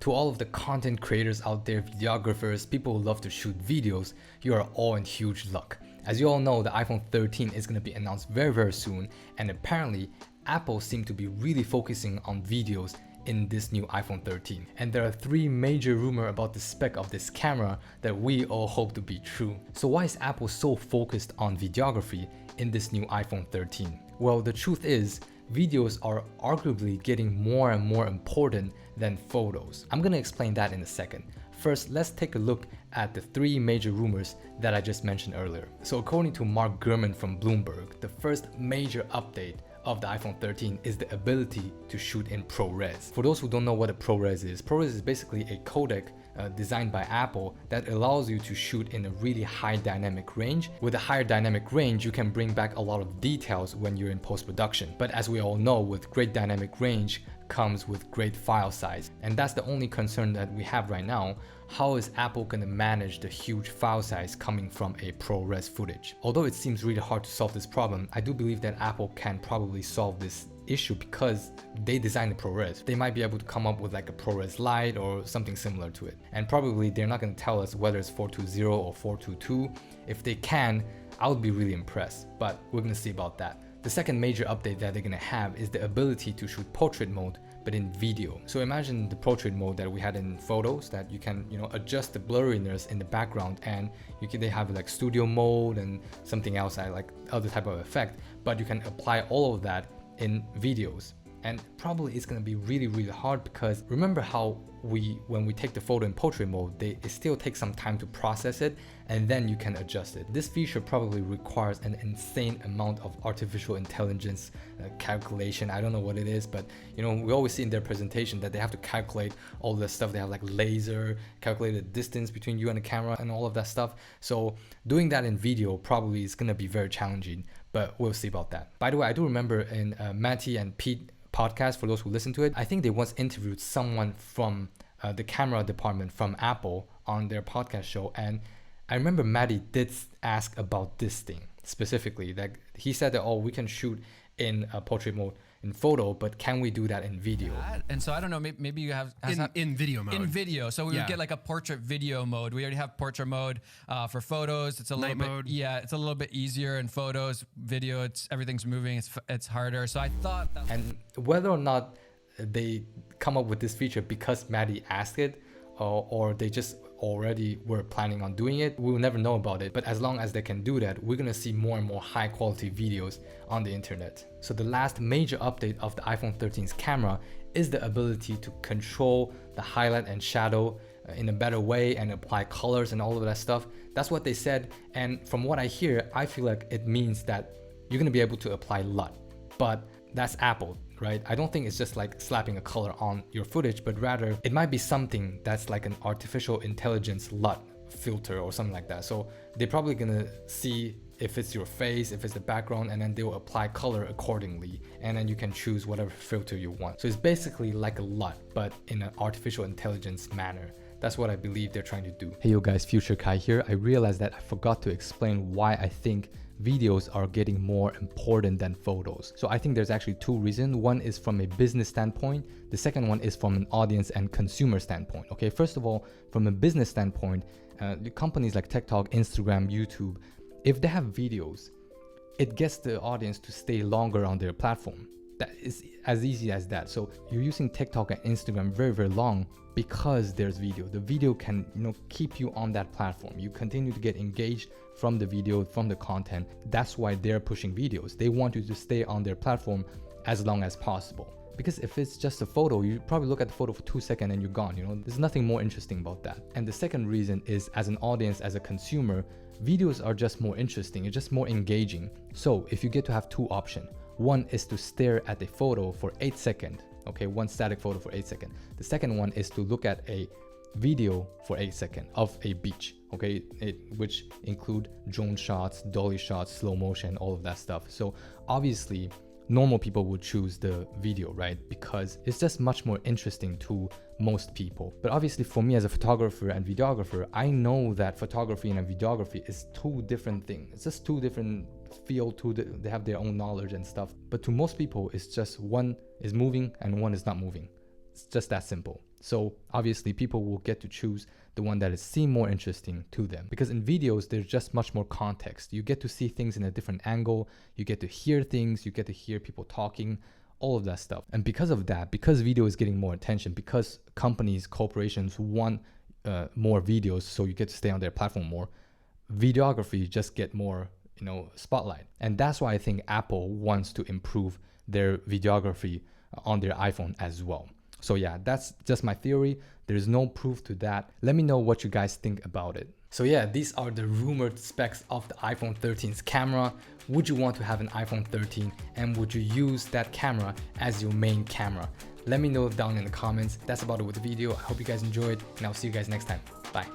To all of the content creators out there, videographers, people who love to shoot videos, you are all in huge luck. As you all know, the iPhone 13 is going to be announced very soon, and apparently Apple seemed to be really focusing on videos in this new iPhone 13. And there are three major rumors about the spec of this camera that we all hope to be true. So why is Apple so focused on videography in this new iPhone 13? Well, the truth is, videos are arguably getting more and more important than photos. I'm gonna explain that in a second. First, let's take a look at the three major rumors that I just mentioned earlier. So according to Mark Gurman from Bloomberg, the first major update of the iPhone 13 is the ability to shoot in ProRes. For those who don't know what a ProRes is basically a codec designed by Apple that allows you to shoot in a really high dynamic range. With a higher dynamic range, you can bring back a lot of details when you're in post-production. But as we all know, with great dynamic range comes with great file size. And that's the only concern that we have right now. How is Apple going to manage the huge file size coming from a ProRes footage? Although it seems really hard to solve this problem, I do believe that Apple can probably solve this issue because they designed the ProRes. They might be able to come up with like a ProRes Lite or something similar to it. And probably they're not going to tell us whether it's 420 or 422. If they can, I would be really impressed, but we're going to see about that. The second major update that they're going to have is the ability to shoot portrait mode but in video. So imagine the portrait mode that we had in photos that you can, adjust the blurriness in the background, and they have like studio mode and something else, like other type of effect, but you can apply all of that in videos. And probably it's going to be really hard because remember how when we take the photo in portrait mode, it still takes some time to process it and then you can adjust it. This feature probably requires an insane amount of artificial intelligence calculation. I don't know what it is, but we always see in their presentation that they have to calculate all the stuff. They have like laser, calculate the distance between you and the camera and all of that stuff. So doing that in video probably is going to be very challenging, but we'll see about that. By the way, I do remember in Matty and Pete podcast, for those who listen to it, I think they once interviewed someone from the camera department from Apple on their podcast show, and I remember Matty did ask about this thing specifically. Like he said that, we can shoot in portrait mode in photo, but can we do that in video? And so I don't know, maybe you have in video mode. In video, so we would get like a portrait video mode. We already have portrait mode for photos. It's a little bit, it's a little bit easier in photos. Video, everything's moving. It's harder. So I thought and whether or not they come up with this feature because Maddie asked it, or they just already were planning on doing it, we'll never know about it. But as long as they can do that, we're gonna see more and more high quality videos on the internet. So the last major update of the iPhone 13's camera is the ability to control the highlight and shadow in a better way and apply colors and all of that stuff. That's what they said, and from what I hear, I feel like it means that you're gonna be able to apply LUT. But that's Apple, right? I don't think it's just like slapping a color on your footage, but rather it might be something that's like an artificial intelligence LUT filter or something like that. So they're probably gonna see if it's your face, if it's the background, and then they will apply color accordingly, and then you can choose whatever filter you want. So it's basically like a LUT, but in an artificial intelligence manner. That's what I believe they're trying to do. Hey yo guys, Future Kai here. I realized that I forgot to explain why I think videos are getting more important than photos. So I think there's actually two reasons. One is from a business standpoint. The second one is from an audience and consumer standpoint. Okay, first of all, from a business standpoint, the companies like TikTok, Instagram, YouTube, if they have videos, it gets the audience to stay longer on their platform. That is as easy as that. So you're using TikTok and Instagram very long because there's video. The video can keep you on that platform. You continue to get engaged from the video, from the content. That's why they're pushing videos. They want you to stay on their platform as long as possible. Because if it's just a photo, you probably look at the photo for 2 seconds and you're gone. There's nothing more interesting about that. And the second reason is, as an audience, as a consumer, videos are just more interesting. It's just more engaging. So if you get to have two options, one is to stare at a photo for 8 seconds. Okay, one static photo for 8 seconds. The second one is to look at a video for 8 seconds of a beach, okay, which include drone shots, dolly shots, slow motion, all of that stuff. So obviously normal people would choose the video, right? Because it's just much more interesting to most people. But obviously for me as a photographer and videographer, I know that photography and videography is two different things. It's just two different field, they have their own knowledge and stuff. But to most people, it's just one is moving and one is not moving. It's just that simple. So obviously people will get to choose the one that is seem more interesting to them, because in videos there's just much more context. You get to see things in a different angle, you get to hear things, you get to hear people talking, all of that stuff. And because of that, because video is getting more attention, because companies, corporations want more videos, so you get to stay on their platform more, videography just get more, spotlight. And that's why I think Apple wants to improve their videography on their iPhone as well. So yeah, that's just my theory. There's no proof to that. Let me know what you guys think about it. So yeah, these are the rumored specs of the iPhone 13's camera. Would you want to have an iPhone 13, and would you use that camera as your main camera? Let me know down in the comments. That's about it with the video. I hope you guys enjoyed, and I'll see you guys next time. Bye.